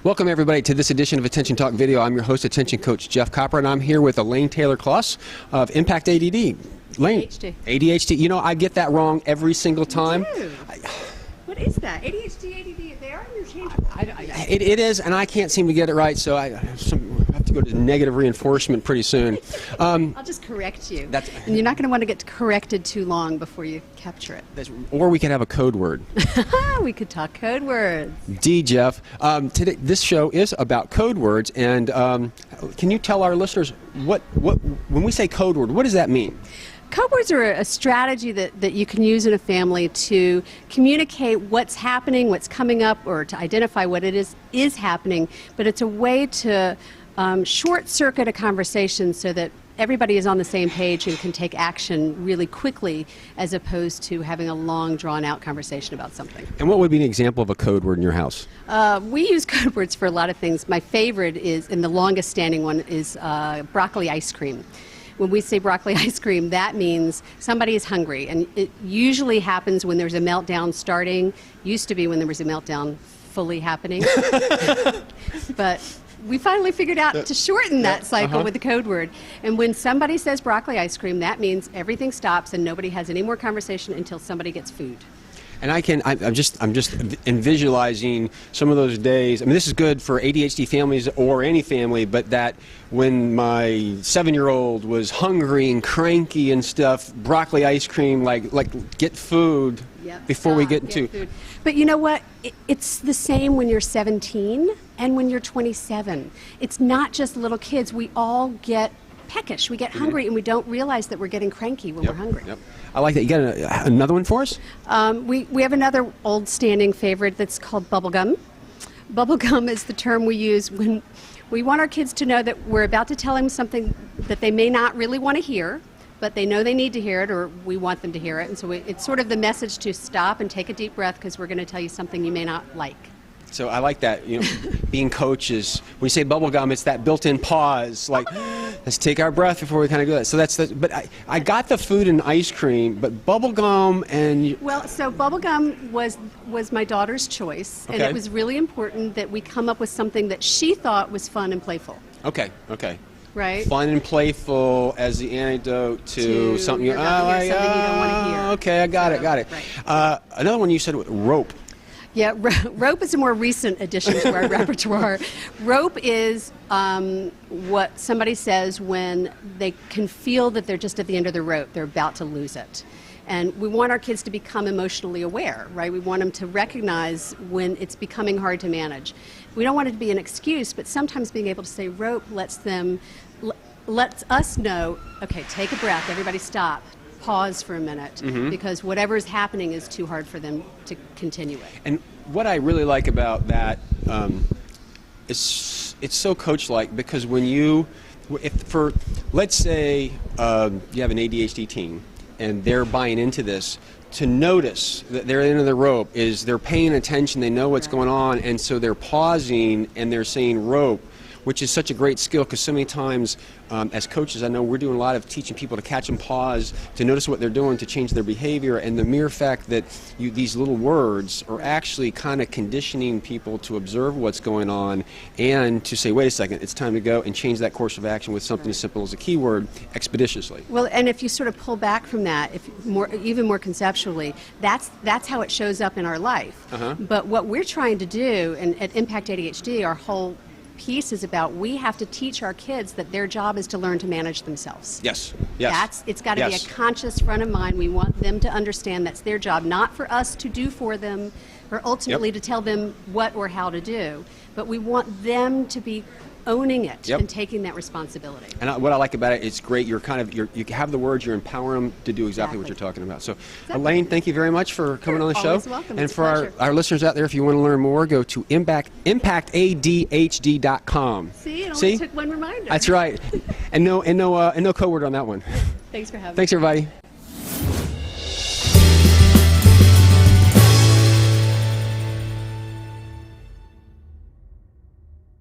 Welcome everybody to this edition of Attention Talk Video. I'm your host, Attention Coach Jeff Copper, and I'm here with Elaine Taylor-Kloss of Impact ADD. Elaine, ADHD. ADHD. You know, I get that wrong every single time. You do. What is that? ADHD, ADD, they are interchangeable. It is, and I can't seem to get it right, so I have to go to negative reinforcement pretty soon. I'll just correct you. And you're not going to want to get corrected too long before you capture it. Or we could have a code word. We could talk code words. Jeff. Today, this show is about code words, and can you tell our listeners what when we say code word, what does that mean? Code words are a strategy that you can use in a family to communicate what's happening, what's coming up, or to identify what it is happening. But it's a way to short-circuit a conversation so that everybody is on the same page and can take action really quickly, as opposed to having a long, drawn-out conversation about something. And what would be an example of a code word in your house? We use code words for a lot of things. My favorite is, and the longest-standing one, is broccoli ice cream. When we say broccoli ice cream, that means somebody is hungry, and it usually happens when there's a meltdown starting. Used to be when there was a meltdown fully happening. But we finally figured out to shorten that cycle with the code word. And when somebody says broccoli ice cream, that means everything stops and nobody has any more conversation until somebody gets food. And I'm just visualizing some of those days. I mean, this is good for ADHD families or any family, but that when my 7-year-old was hungry and cranky and stuff, broccoli ice cream, like get food before we get into food. But you know what? It's the same when you're 17 and when you're 27. It's not just little kids. We all get peckish. We get hungry, and we don't realize that we're getting cranky when we're hungry. I like that. You got another one for us? We have another old-standing favorite that's called bubblegum. Bubblegum is the term we use when we want our kids to know that we're about to tell them something that they may not really want to hear, but they know they need to hear it, or we want them to hear it. And so it's sort of the message to stop and take a deep breath, because we're going to tell you something you may not like. So I like that. You know, being coaches, when you say bubblegum, it's that built-in pause, like, let's take our breath before we kind of do that. So that's the, but I got the food and ice cream, but bubblegum and... Well, so bubblegum was my daughter's choice, and it was really important that we come up with something that she thought was fun and playful. Okay. Right? Fun and playful as the antidote to something you don't want to hear. Okay, I got it. Right. Another one you said, rope. Yeah, rope is a more recent addition to our repertoire. Rope is what somebody says when they can feel that they're just at the end of the rope, they're about to lose it. And we want our kids to become emotionally aware, right? We want them to recognize when it's becoming hard to manage. We don't want it to be an excuse, but sometimes being able to say rope lets us know, okay, take a breath, everybody stop. Pause for a minute, because whatever is happening is too hard for them to continue it. And what I really like about that is it's so coach-like, because when let's say you have an ADHD teen and they're buying into this, to notice that they're into the rope is they're paying attention, they know what's going on, and so they're pausing and they're saying rope, which is such a great skill, because so many times as coaches, I know we're doing a lot of teaching people to catch and pause, to notice what they're doing, to change their behavior, and the mere fact that these little words are actually kind of conditioning people to observe what's going on and to say, wait a second, it's time to go, and change that course of action with something as simple as a keyword expeditiously. Well, and if you sort of pull back from that, even more conceptually, that's how it shows up in our life. But what we're trying to do, and at Impact ADHD, our whole piece is about, we have to teach our kids that their job is to learn to manage themselves. Yes. It's got to be a conscious front of mind. We want them to understand that's their job, not for us to do for them or ultimately to tell them what or how to do, but we want them to be owning it and taking that responsibility. And what I like about it, it's great. You have the words, you empower them to do exactly what you're talking about. So, Elaine, thank you very much for coming on the show. Always welcome. And for our listeners out there, if you want to learn more, go to impactadhd.com. See, it only took one reminder. That's right. And no code word on that one. Thanks for having me. Thanks, everybody.